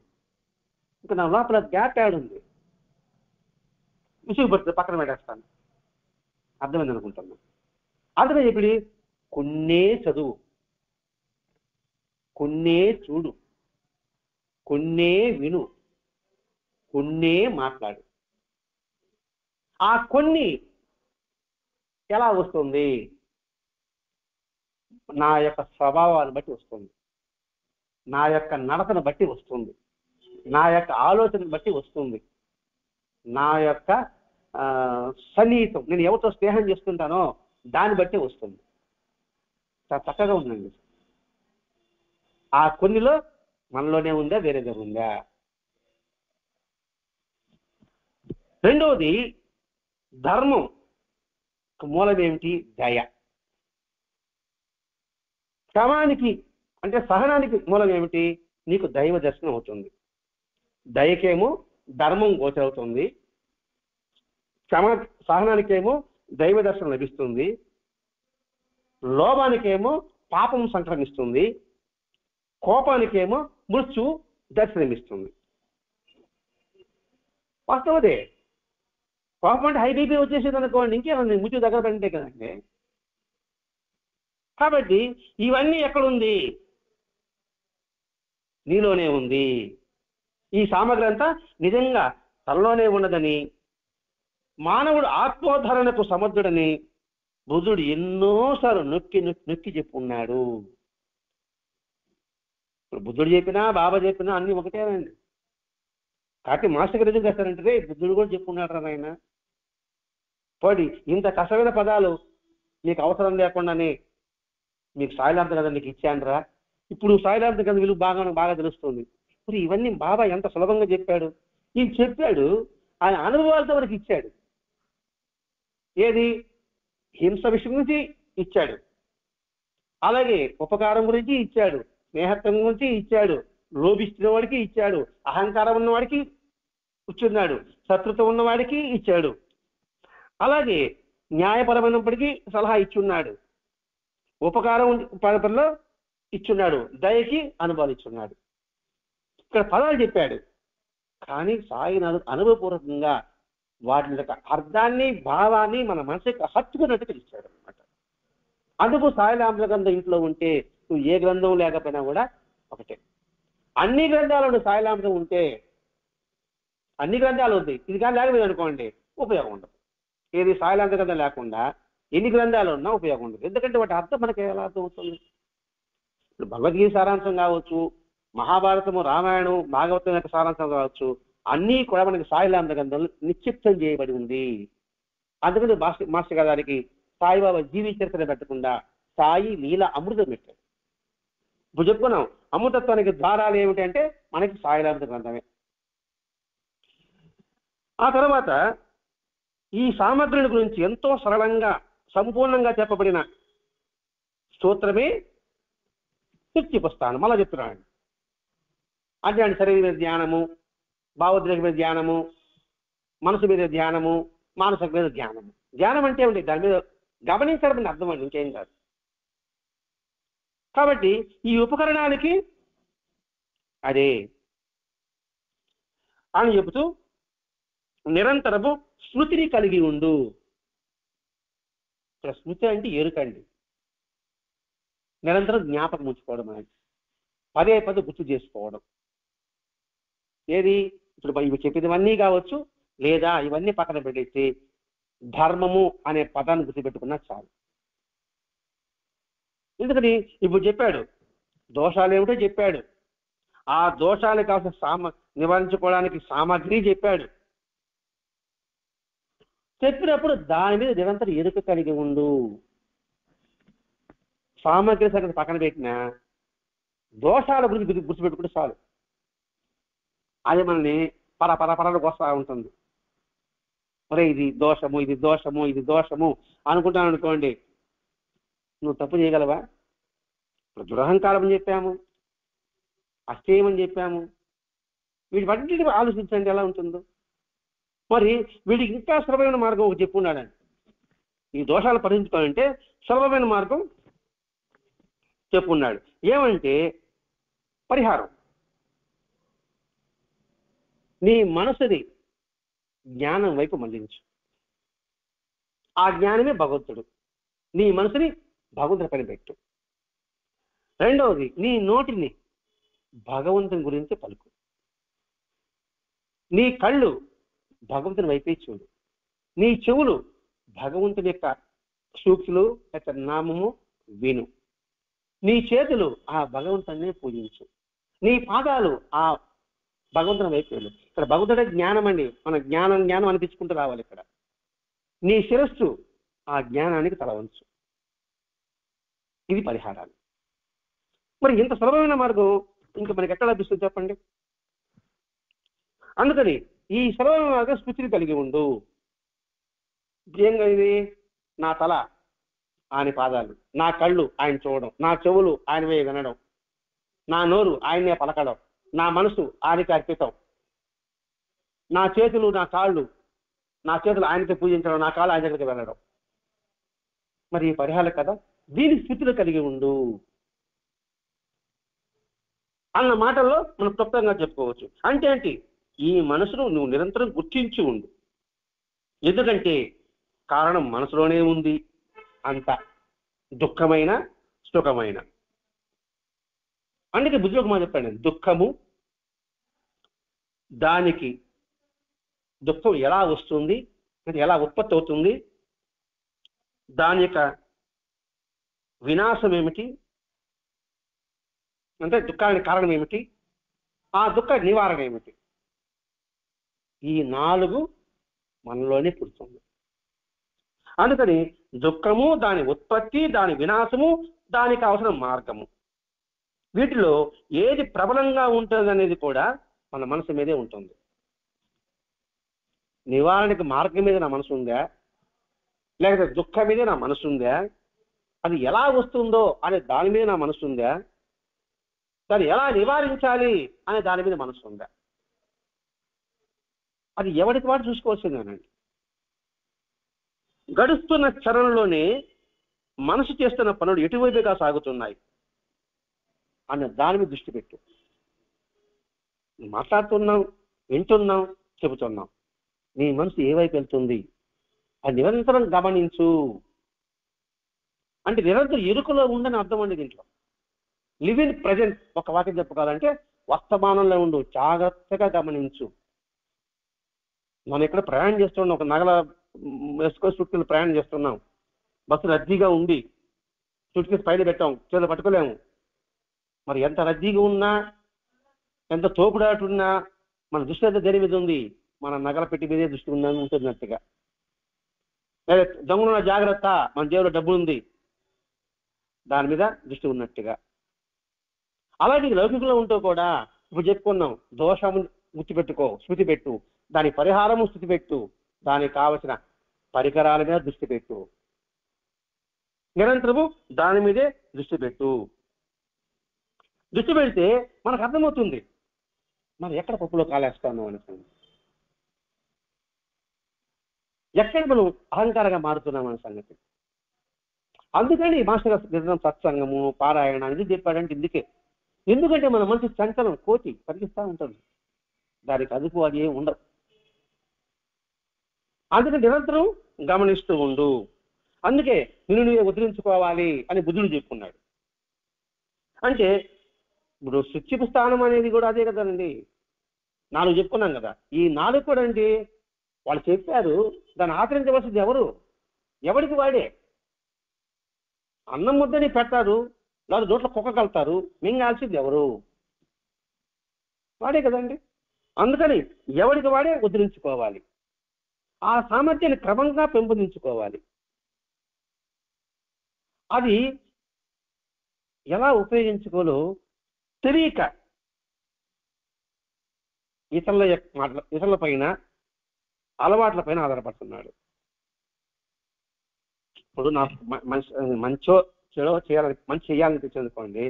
ఇంకా నా లోపల గ్యాప్ యాడ్ ఉంది, విసుగుపడుతుంది, పక్కన పెట్టేస్తాను. అర్థమైంది అనుకుంటున్నాను. అర్థమే చెప్పి కొన్నే చదువు, కొన్నే చూడు, కొన్నే విను, కొన్నే మాట్లాడు. ఆ కొన్ని ఎలా వస్తుంది? నా యొక్క స్వభావాన్ని బట్టి వస్తుంది, నా యొక్క నడతను బట్టి వస్తుంది, నా యొక్క ఆలోచనను బట్టి వస్తుంది, నా యొక్క సన్నిహితం, నేను ఎవరితో స్నేహం చేస్తుంటానో దాన్ని బట్టి వస్తుంది. చాలా చక్కగా ఉందండి. ఆ కొన్నిలో మనలోనే ఉందా, వేరే దగ్గర ఉందా? రెండవది ధర్మం మూలం ఏమిటి? దయ. క్షమానికి అంటే సహనానికి మూలం ఏమిటి? నీకు దైవ దర్శనం అవుతుంది. దయకేమో ధర్మం గోచరవుతుంది, సహనానికేమో దైవ దర్శనం లభిస్తుంది, లోభానికేమో పాపం సంక్రమిస్తుంది, కోపానికేమో మృత్యు దర్శనమిస్తుంది. వాస్తవదే. కోపం అంటే హై బీపీ వచ్చేసేది అనుకోండి, ఇంకేముంది, మృత్యు దగ్గర పడింటే కదండి. కాబట్టి ఇవన్నీ ఎక్కడుంది? నీలోనే ఉంది. ఈ సామగ్రి అంతా నిజంగా తనలోనే ఉన్నదని, మానవుడు ఆత్మోద్ధరణకు సమర్థుడని బుద్ధుడు ఎన్నోసార్లు నొక్కి నొక్కి చెప్పున్నాడు. ఇప్పుడు బుద్ధుడు చెప్పినా బాబా చెప్పినా అన్ని ఒకటేనండి. కాబట్టి మాస్టర్ గారు ఎందుకు చేస్తారంటే బుద్ధుడు కూడా చెప్పున్నాడు రా నాయన. పోడి ఇంత కష్టమైన పదాలు నీకు అవసరం లేకుండానే మీకు సాయిలాంత కదా నీకు ఇచ్చానురా. ఇప్పుడు సాయిలాంత కదా వీళ్ళు బాగా తెలుస్తుంది. మరి ఇవన్నీ బాబా ఎంత సులభంగా చెప్పాడు. ఈయన చెప్పాడు, ఆయన అనుభవాలతో మనకి ఇచ్చాడు. ఏది? హింస విషయం గురించి ఇచ్చాడు, అలాగే ఉపకారం గురించి ఇచ్చాడు, స్నేహత్వం గురించి ఇచ్చాడు, లోభిస్తున్న వాడికి ఇచ్చాడు, అహంకారం ఉన్నవాడికి ఇచ్చున్నాడు, శత్రుత్వం ఉన్నవాడికి ఇచ్చాడు, అలాగే న్యాయపరమైనప్పటికీ సలహా ఇచ్చున్నాడు, ఉపకారం పరంలో ఇచ్చున్నాడు, దయకి అనుభవాలు ఇచ్చున్నాడు. ఇక్కడ పదాలు చెప్పాడు, కానీ సాయి అనుభవపూర్వకంగా వాటి యొక్క అర్థాన్ని భావాన్ని మన మనసుకి హత్తుకున్నట్టుగా ఇచ్చాడు అనమాట. అందుకు సాయిలాంబ గ్రంథం ఇంట్లో ఉంటే నువ్వు ఏ గ్రంథం లేకపోయినా కూడా ఒకటే. అన్ని గ్రంథాలు సాయిలాంబం ఉంటే అన్ని గ్రంథాలు ఉంది, ఇది కానీ లేకపోయింది అనుకోండి ఉపయోగం ఉండదు. ఏది? సాయిలాంబ గ్రంథం లేకుండా ఎన్ని గ్రంథాలు ఉన్నా ఉపయోగం ఉండదు. ఎందుకంటే వాటి అర్థం మనకి ఎలా అర్థం అవుతుంది? ఇప్పుడు భగవద్గీత సారాంశం కావచ్చు, మహాభారతము, రామాయణం, భాగవతం యొక్క సారాంశం కావచ్చు, అన్నీ కూడా మనకి సాయిలాంబ గ్రంథంలో నిక్షిప్తం చేయబడి ఉంది. అందుకని మాస్టర్ గారికి సాయిబాబా జీవి చరిత్ర పెట్టకుండా సాయి లీల అమృతం పెట్టాడు. ఇప్పుడు చెప్పుకున్నాం, అమృతత్వానికి ద్వారాలు ఏమిటి అంటే మనకి సాయిలాంబ గ్రంథమే. ఆ తర్వాత ఈ సామగ్రిని గురించి ఎంతో సరళంగా సంపూర్ణంగా చెప్పబడిన స్తోత్రమే శక్తిపుస్తాను. మళ్ళా చెప్తున్నాను అంటే శరీర మీద ధ్యానము, భావోద్రేక మీద ధ్యానము, మనసు మీద ధ్యానము, మానసిక మీద ధ్యానము. ధ్యానం అంటే ఏమిటి? దాని మీద గమనించడం అర్థం అండి, ఇంకేం కాదు. కాబట్టి ఈ ఉపకరణానికి అదే అని చెబుతూ నిరంతరము స్మృతిని కలిగి ఉండు. ఇక్కడ స్మృతి అంటే ఎరుకండి, నిరంతరం జ్ఞాపకం ఉంచుకోవడం అనేది, పదే పదే గుర్తు చేసుకోవడం. ఏది? ఇప్పుడు ఇవి చెప్పేదివన్నీ కావచ్చు, లేదా ఇవన్నీ పక్కన పెట్టేసి ధర్మము అనే పదాన్ని గుర్తుపెట్టుకున్నా చాలు. ఎందుకని ఇప్పుడు చెప్పాడు, దోషాలు ఏమిటో చెప్పాడు, ఆ దోషాలు కావాల్సిన నివారించుకోవడానికి సామాగ్రి చెప్పాడు. చెప్పినప్పుడు దాని మీద నిరంతరం ఎరుక కలిగి ఉండు. సామాగ్రి సంగతి పక్కన పెట్టినా దోషాల గురించి గుర్తుపెట్టుకుంటే చాలు. అది మనల్ని పరపరకు వస్తూ ఉంటుంది. మరి ఇది దోషము, ఇది దోషము, ఇది దోషము అనుకుంటాను అనుకోండి, నువ్వు తప్పు చేయగలవా? ఇప్పుడు దురహంకారం అని చెప్పాము, అస్థేయం అని చెప్పాము, వీటి ఆలోచించండి ఎలా ఉంటుందో. మరి వీడికి ఇంకా సులభమైన మార్గం ఒకటి చెప్పున్నాడండి. ఈ దోషాలు పరిహరించుకోవాలంటే సులభమైన మార్గం చెప్పున్నాడు. ఏమంటే పరిహారం. నీ మనసుని జ్ఞానం వైపు మళ్లించు. ఆ జ్ఞానమే భగవంతుడు. నీ మనసుని భగవంతుడి పని పెట్టు. రెండవది, నీ నోటిని భగవంతుని గురించి పలుకు. నీ కళ్ళు భగవంతుని వైపే చూడు. నీ చెవులు భగవంతుని యొక్క సూక్తులు యొక్క నామము విను. నీ చేతులు ఆ భగవంతుని పూజించు. నీ పాదాలు ఆ భగవంతుని వైపు వెళ్ళు. ఇక్కడ భగవంతుడే జ్ఞానం అండి. మన జ్ఞానం అనిపించుకుంటూ రావాలి. ఇక్కడ నీ శిరస్సు ఆ జ్ఞానానికి తలవంచు. ఇది పరిహారాలు. మరి ఇంత సులభమైన మార్గం ఇంకా మనకి ఎక్కడ లభిస్తుంది చెప్పండి? అందుకని ఈ సులభమైన మార్గం స్మృతిని కలిగి ఉండు. ఏం ఇది? నా తల ఆయన పాదాలు, నా కళ్ళు ఆయన చూడడం, నా చెవులు ఆయనవే వినడం, నా నోరు ఆయనే పలకడం, నా మనసు ఆయనకి అర్పితం, నా చేతులు ఆయనకి పూజించడం, నా కాళ్ళు ఆయన దగ్గరికి వెళ్ళడం. మరి ఈ పరిహారం కదా, దీని స్థితిలో కలిగి ఉండు అన్న మాటల్లో మనం క్లుప్తంగా చెప్పుకోవచ్చు. అంటే ఏంటి? ఈ మనసును నువ్వు నిరంతరం గుర్తించి ఉండు. ఎందుకంటే కారణం మనసులోనే ఉంది. అంత దుఃఖమైన సుఖమైన. అందుకే బుద్ధుడు మాట చెప్పాడు, దుఃఖము దానికి దుఃఖం ఎలా వస్తుంది, ఎలా ఉత్పత్తి అవుతుంది, దాని యొక్క వినాశం ఏమిటి, అంటే దుఃఖానికి కారణం ఏమిటి, ఆ దుఃఖ నివారణ ఏమిటి, ఈ 4 మనలోనే పుడుతుంది. అందుకని దుఃఖము, దాని ఉత్పత్తి, దాని వినాశము, దానికి అవసరం మార్గము, వీటిలో ఏది ప్రబలంగా ఉంటుంది అనేది కూడా మన మనసు మీదే ఉంటుంది. నివారణకి మార్గం మీద నా మనసు ఉందా, లేకపోతే దుఃఖం మీదే నా మనసు ఉందా, అది ఎలా వస్తుందో అనే దాని మీద నా మనసు ఉందా, దాన్ని ఎలా నివారించాలి అనే దాని మీద మనసు ఉందా? అది ఎవరికి వాడు చూసుకోవాల్సిందేనండి. గడుస్తున్న చరణంలోనే మనసు చేస్తున్న పనులు ఎటువైపుగా సాగుతున్నాయి అన్న దాని మీద దృష్టి పెట్టు. మాట్లాడుతున్నాం, వింటున్నాం, చెబుతున్నాం, నీ మనసు ఏ వైపు వెళ్తుంది అది నిరంతరం గమనించు. అంటే నిరంతరం ఎరుకలో ఉందని అర్థం అండి. దీంట్లో లివ్ ఇన్ ప్రజెంట్. ఒక వాక్యం చెప్పుకోవాలంటే వర్తమానంలో ఉండు, జాగ్రత్తగా గమనించు. మనం ఇక్కడ ప్రయాణం చేస్తున్నాం, ఒక నగల వేసుకొని సుట్కేలు ప్రయాణం చేస్తున్నాం, బస్సు రద్దీగా ఉంది, సుట్కేసు పైన పెట్టాం, చేతులు పట్టుకోలేము. మరి ఎంత రద్దీగా ఉన్నా, ఎంత తోపుడాటున్నా మన దృష్టి అంతా దేని మీద ఉంది? మన నగల పెట్టి మీదే దృష్టి ఉందని ఉంటున్నట్టుగా. లేదా దొంగలున్న జాగ్రత్త, మన జేబులో డబ్బు ఉంది, దాని మీద దృష్టి ఉన్నట్టుగా. అలాగే లౌకికంలో ఉంటూ కూడా ఇప్పుడు చెప్పుకున్నాం, దోషము గుర్తుపెట్టుకో, స్మృతి పెట్టు, దాని పరిహారము స్థితి పెట్టు, దానికి కావలసిన పరికరాల మీద దృష్టి పెట్టు, నిరంతరము దాని మీదే దృష్టి పెట్టు. దృష్టి పెడితే మనకు అర్థమవుతుంది మనం ఎక్కడ పప్పులో కాలేస్తాము అనుకోండి, ఎక్కడ మనం అహంకారంగా మారుతున్నాం అనే సంగతి. అందుకని మాస్టర్ గారు సత్సంగము, పారాయణ ఎందుకు చెప్పాడంటే ఇందుకే. ఎందుకంటే మన మనసు చంచలం, కోతి పరిగిస్తూ ఉంటుంది, దానికి అదుపు అది ఏమి ఉండదు. అందుకని నిరంతరం గమనిస్తూ ఉండు. అందుకే నిన్ను నువ్వే ఉద్ధరించుకోవాలి అని బుద్ధుడు చెప్పుకున్నాడు. అంటే ఇప్పుడు శుచిపు స్థానం అనేది కూడా అదే కదండి. 4 చెప్పుకున్నాం కదా, ఈ 4 కూడా అండి వాళ్ళు చెప్పారు, దాన్ని ఆచరించవలసింది ఎవరు? ఎవరికి వాడే. అన్నం ముద్దని పెడతారు, లేదా నోట్లో కుక్క కలుతారు, మింగాల్సింది ఎవరు? వాడే కదండి. అందుకని ఎవరికి వాడే ఉద్ధరించుకోవాలి, ఆ సామర్థ్యాన్ని క్రమంగా పెంపొందించుకోవాలి. అది ఎలా ఉపయోగించుకోలో తెలియక ఇతరుల పైన అలవాట్ల పైన ఆధారపడుతున్నాడు. ఇప్పుడు నాకు మంచో చెడో చేయాలని, మంచి చేయాలనిపించింది అనుకోండి,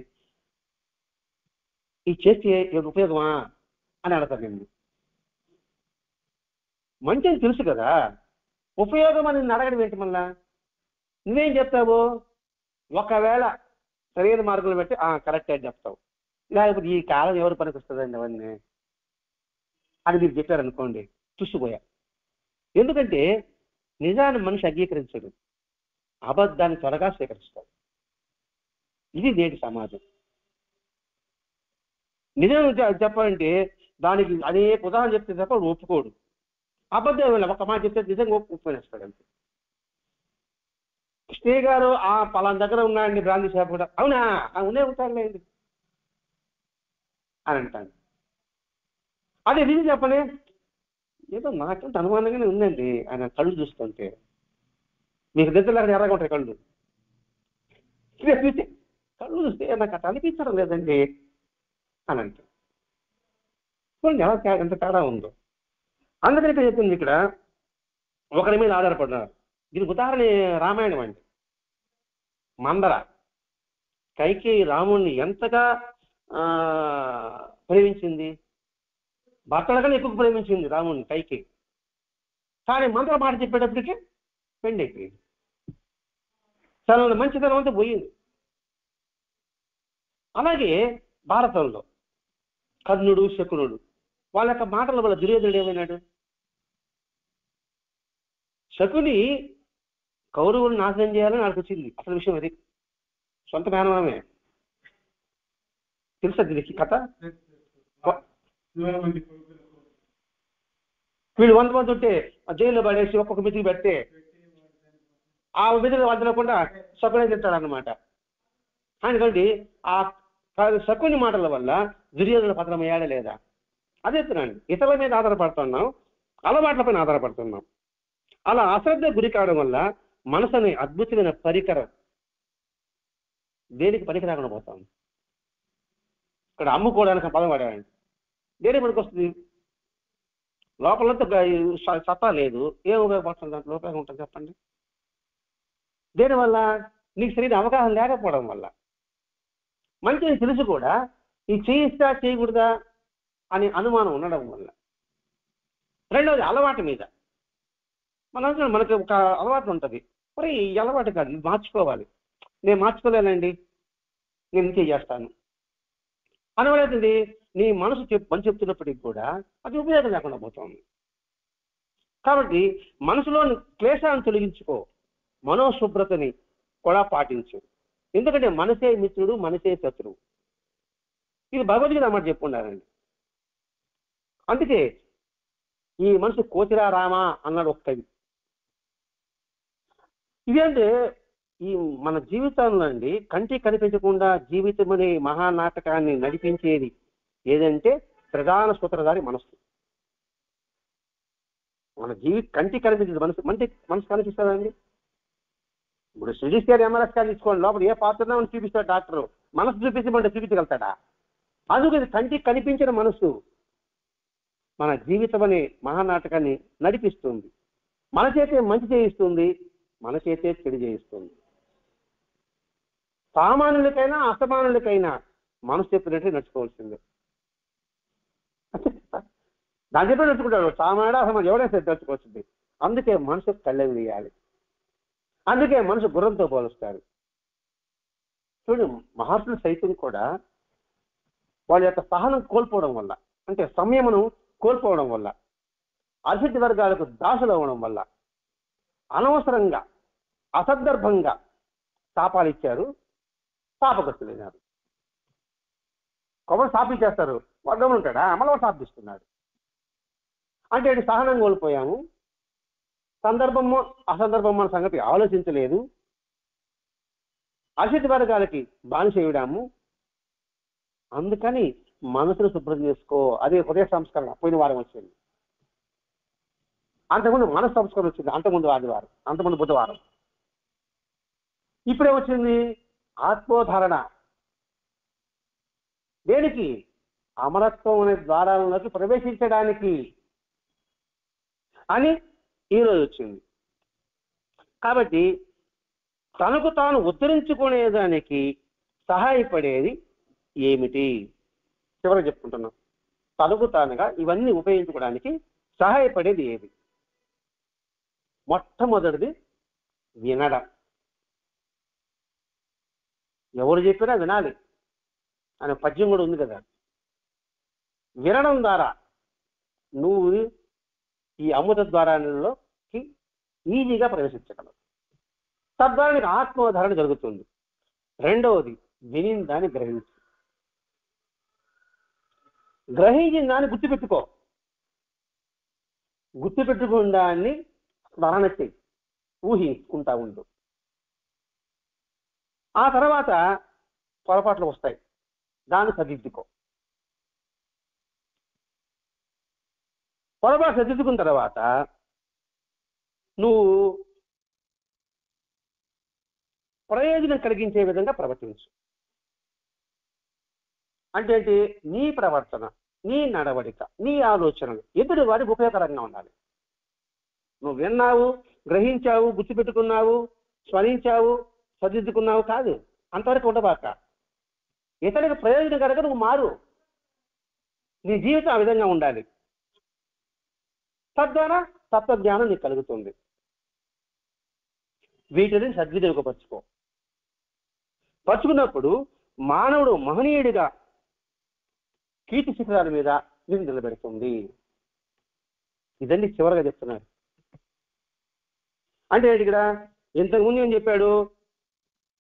ఈ చేస్తే ఉపయోగమా అని అడతాను నేను. మంచి అని తెలుసు కదా, ఉపయోగం అని అడగడం ఏంటి? మళ్ళా నువ్వేం చెప్తావు? ఒకవేళ సరైన మార్గంలో పెట్టి కరెక్ట్ అని చెప్తావు, లేకపోతే ఈ కాలం ఎవరు పనికి వస్తుందండి అవన్నీ అని మీరు చెప్పారనుకోండి, చూసిపోయా. ఎందుకంటే నిజాన్ని మనిషి అంగీకరించడు, అబద్ధాన్ని త్వరగా స్వీకరిస్తాడు. ఇది నేటి సమాజం. నిజం చెప్పాలంటే దానికి అనేక ఉదాహరణ చెప్తే తప్ప ఒప్పుకోడు. అబద్ధం ఒక మాట చెప్తే నిజంగా ఒప్పుకొనేస్తాడు అంతే. కృష్ణయ్య గారు పలానా దగ్గర ఉన్నాయండి బ్రాంతి షాప్ కూడా, అవునా ఉండే ఉంటాడులేండి అని అంటాను. అదే నిజం చెప్పలే, ఏదో నాకంటే అనుమానంగానే ఉందండి ఆయన కళ్ళు చూస్తుంటే, మీకు నిద్రలో అక్కడ ఎర్రగా ఉంటాయి కళ్ళు, కళ్ళు చూస్తే నాకు అట్లా అనిపించడం లేదండి అని అంటే చూడండి ఎలా ఎంత తేడా ఉందో. అందుకని చెప్పింది ఇక్కడ ఒకరి మీద ఆధారపడినారు. దీనికి ఉదాహరణ రామాయణం అండి. మందర కైకేయి రాముణ్ణి ఎంతగా ప్రేమించింది, భర్తల కన్నా ఎక్కువ ప్రేమించింది రాముణ్ణి కైకేయి. కానీ మందర మాట చెప్పేటప్పటికి పెండి అయిపోయింది, తన మంచితనం అంతా పోయింది. అలాగే భారతంలో కర్ణుడు శకునుడు వాళ్ళ యొక్క మాటల వల్ల దుర్యోధనుడు ఏమైనాడు? శకుని కౌరవులు నాశనం చేయాలని నాకు వచ్చింది, అసలు విషయం అది. సొంత మేనమామే తెలుసా దీనికి కథ? వీళ్ళు 100 మంది ఉంటే జైల్లో పడేసి ఒక్కొక్క మితికి పెడితే ఆ మితిని వదలకుండా శకునే తింటాడనమాట. అందుకంటే ఆ శకుని మాటల వల్ల దుర్యోధన పతనం అయ్యాడా లేదా? అదే చెప్తున్నాను, ఇతరుల మీద ఆధారపడుతున్నాం, అలవాట్ల పైన ఆధారపడుతున్నాం. అలా అశ్రద్ధ గురి కావడం వల్ల మనసు అనే అద్భుతమైన పరికరం దేనికి పనికి రాకుండా పోతాం. ఇక్కడ అమ్ముకోవడానికి పదం వాడాడండి, దేనికి పనికి వస్తుంది? లోపలంతా సత్తా లేదు, ఏం ఉపయోగపడుతుంది? దాంట్లో ఉపయోగం ఉంటుంది చెప్పండి? దేనివల్ల? నీకు సరైన అవగాహన లేకపోవడం వల్ల. మంచిని తెలుసు కూడా ఈ చేయిస్తా చేయకూడదా అని అనుమానం ఉండడం వల్ల. రెండవది అలవాటు మీద. మనకు ఒక అలవాటు ఉంటుంది, మరి ఈ అలవాటు కాదు, ఇది మార్చుకోవాలి, నేను మార్చుకోలేనండి, నేను ఇంకే చేస్తాను అనవలేదండి. నీ మనసు పని చెప్తున్నప్పటికీ కూడా అది ఉపయోగం లేకుండా పోతుంది. కాబట్టి మనసులో క్లేశాన్ని తొలగించుకో, మనోశుభ్రతని కూడా పాటించు. ఎందుకంటే మనసే మిత్రుడు, మనసే శత్రువు. ఇది భగవద్గీత అన్నమాట చెప్పుకున్నారండి. అందుకే ఈ మనసు కోతిరా రామా అన్నాడు ఒక కవి. ఇదేంటే ఈ మన జీవితంలో అండి కంటికి కనిపించకుండా జీవితం అనే మహానాటకాన్ని నడిపించేది ఏదంటే ప్రధాన సూత్రధారి మనసు. మన కంటికి కనిపించేది మనసు. మనసు కనిపిస్తుందండి. ఇప్పుడు సిజిస్కేర్ ఎంఆర్ఎస్ స్కాన్ తీసుకోండి, లోపల ఏ పాత్ర అని చూపిస్తాడు డాక్టర్, మనసు చూపించమంటే చూపించగలుగుతాడా? అందుకని కంటికి కనిపించిన మనసు మన జీవితం అనే మహానాటకాన్ని నడిపిస్తుంది. మన చేతే మంచి చేయిస్తుంది, మన చేతే చెడు చేయిస్తుంది. సామాన్యులకైనా అసమానులకైనా మనసు చెప్పినట్టు నడుచుకోవాల్సిందే. దాని చెప్పి నడుచుకుంటాడు, సామాన్యుడు అసమాన్యుడు ఎవడైనా నడుచుకోవాల్సింది. అందుకే మనసు కళ్ళెం వేయాలి, అందుకే మనసు గుర్రంతో పోలుస్తారు. చూడు, మహర్షులు సైతం కూడా వాళ్ళ యొక్క సహనం కోల్పోవడం వల్ల, అంటే సంయమనం కోల్పోవడం వల్ల, అసిద్ధి వర్గాలకు దాసులు అవ్వడం వల్ల అనవసరంగా అసందర్భంగా శాపాలు ఇచ్చారు, శాపగ్రస్తులైనారు. కొబ్బరి శాపించేస్తారు, వర్గం ఉంటాడా అమలు శాపిస్తున్నాడు. అంటే సహనం కోల్పోయాము, సందర్భము అసందర్భము అన్న సంగతి ఆలోచించలేదు, అసిద్ధి వర్గాలకి బానిస చేయడాము. అందుకని మనసును శుభ్రం చేసుకో. అదే హృదయ సంస్కరణ పోయిన వారం వచ్చింది. అంతకుముందు మనసు సంస్కరణ వచ్చింది, అంతకుముందు ఆదివారం, అంతకుముందు బుధవారం. ఇప్పుడే వచ్చింది ఆత్మోధారణ. దేనికి? అమరత్వం అనే ద్వారాలలోకి ప్రవేశించడానికి అని ఈరోజు వచ్చింది. కాబట్టి తనకు తాను ఉద్ధరించుకునేదానికి సహాయపడేది ఏమిటి? చివరికి చెప్పుకుంటున్నాం. తనకు తానుగా ఇవన్నీ ఉపయోగించుకోవడానికి సహాయపడేది ఏది? మొట్టమొదటిది వినడం. ఎవరు చెప్పినా వినాలి అనే పద్యం కూడా ఉంది కదా. వినడం ద్వారా నువ్వు ఈ అమృత ద్వారాలలోకి ఈజీగా ప్రవేశించగలవు. తద్వారా నీకు ఆత్మోద్ధరణ జరుగుతుంది. రెండవది విని దాన్ని గ్రహించు. గ్రహించిన దాన్ని గుర్తుపెట్టుకో. గుర్తుపెట్టుకున్న దాన్ని స్మరణ చెయ్యి, ఊహించుకుంటా ఉండు. ఆ తర్వాత పొరపాట్లు వస్తాయి, దాన్ని సరిదిద్దుకో. పొరపాటు సరిదిద్దుకున్న తర్వాత నువ్వు ప్రయోజనం కలిగించే విధంగా ప్రవర్తించు. అంటే ఏంటి? నీ ప్రవర్తన, నీ నడవడిక, నీ ఆలోచనలు ఎదుటి వారికి ఉపయోగకరంగా ఉండాలి. నువ్వు విన్నావు, గ్రహించావు, గుర్తుపెట్టుకున్నావు, స్మరించావు, సరిదిద్దుకున్నావు కాదు, అంతవరకు ఉండబాక. ఇతరులకు ప్రయోజనం కనుక నువ్వు మారు. నీ జీవితం ఆ విధంగా ఉండాలి. తద్వారా తత్వజ్ఞానం నీకు కలుగుతుంది. వీటిని సద్వినియోగపరచుకో. పరుచుకున్నప్పుడు మానవుడు మహనీయుడిగా కీర్తి శిఖరాల మీద నిన్ను నిలబెడుతుంది. ఇదండి చివరిగా చెప్తున్నారు. అంటే ఇక్కడ ఇంతకుముందు ఏం చెప్పాడు?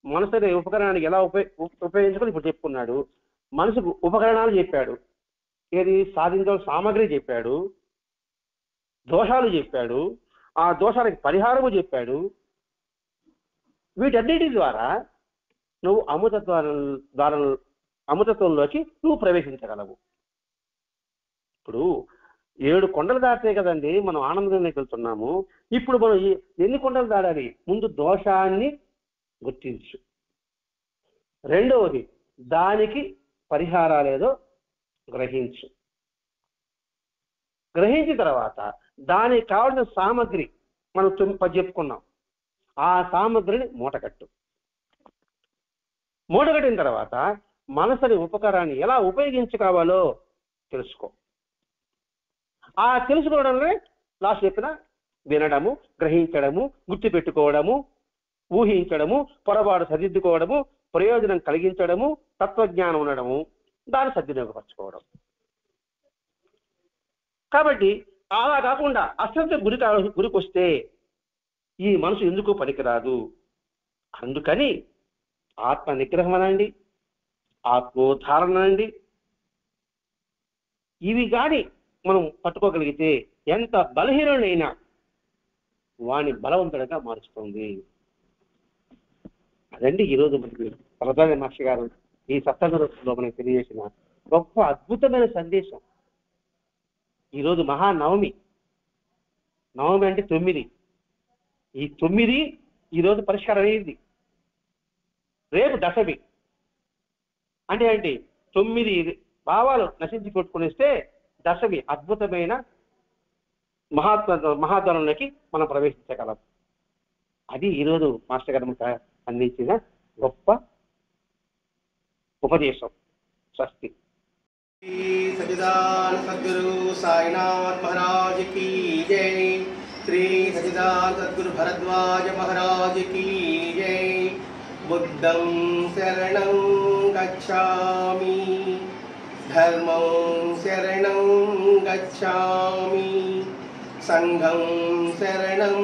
మనసు అనే ఉపకరణానికి ఎలా ఉపయోగించుకొని ఇప్పుడు చెప్పుకున్నాడు. మనసుకు ఉపకరణాలు చెప్పాడు. ఏది సాధించాల్సిన సామగ్రి చెప్పాడు, దోషాలు చెప్పాడు, ఆ దోషాలకి పరిహారము చెప్పాడు. వీటన్నిటి ద్వారా నువ్వు అమృతత్వంలోకి నువ్వు ప్రవేశించగలవు. ఇప్పుడు 7 కొండలు దాటితే కదండి మనం ఆనందంలోకి వెళ్తున్నాము. ఇప్పుడు మనం ఎన్ని కొండలు దాడాలి? ముందు దోషాన్ని గుర్తించు. రెండవది దానికి పరిహారాలేదో గ్రహించు. గ్రహించిన తర్వాత దానికి కావాల్సిన సామగ్రి మనం చెప్పుకున్నాం, ఆ సామగ్రిని మూటకట్టు. మూటకట్టిన తర్వాత మనసుని ఉపకరాన్ని ఎలా ఉపయోగించుకోవాలో తెలుసుకో. ఆ తెలుసుకోవడంలో లాస్ట్ చెప్పిన వినడము, గ్రహించడము, గుర్తుపెట్టుకోవడము, ఊహించడము, పొరపాటు సరిదిద్దుకోవడము, ప్రయోజనం కలిగించడము, తత్వజ్ఞానం ఉండడము, దాన్ని సద్వినియోగపరచుకోవడం. కాబట్టి అలా కాకుండా అశ్రద్ధ గురికి వస్తే ఈ మనసు ఎందుకు పనికిరాదు. అందుకని ఆత్మ నిగ్రహం అనండి, ఆత్మోద్ధారణ అనండి, ఇవి కానీ మనం పట్టుకోగలిగితే ఎంత బలహీనుడైనా వాణ్ణి బలవంతుడిగా మారుస్తుంది. అదండి ఈరోజు మనకి ప్రధాన మహర్షి గారు ఈ సప్తగురులో మనకి తెలియజేసిన గొప్ప అద్భుతమైన సందేశం. ఈరోజు మహానవమి. నవమి అంటే 9. ఈ 9 ఈరోజు పరిష్కారం అయ్యింది. రేపు దశమి. అంటే ఏంటి? 9 భావాలు నశించి కొట్టుకునిస్తే దశమి అద్భుతమైన మహాద్వారంలోకి మనం ప్రవేశించగలం. అది ఈరోజు మాస్టర్ గారు మనకు అందించిన గొప్ప ఉపదేశం. స్వస్తి. सच्चिदानंद सद्गुरु साईनाथ महाराज की जय। श्री सच्चिदानंद सद्गुरु भरद्वाज महाराज की जय। बुद्धं शरणं गच्छामि, धर्मं शरणं गच्छामि, संघं शरणं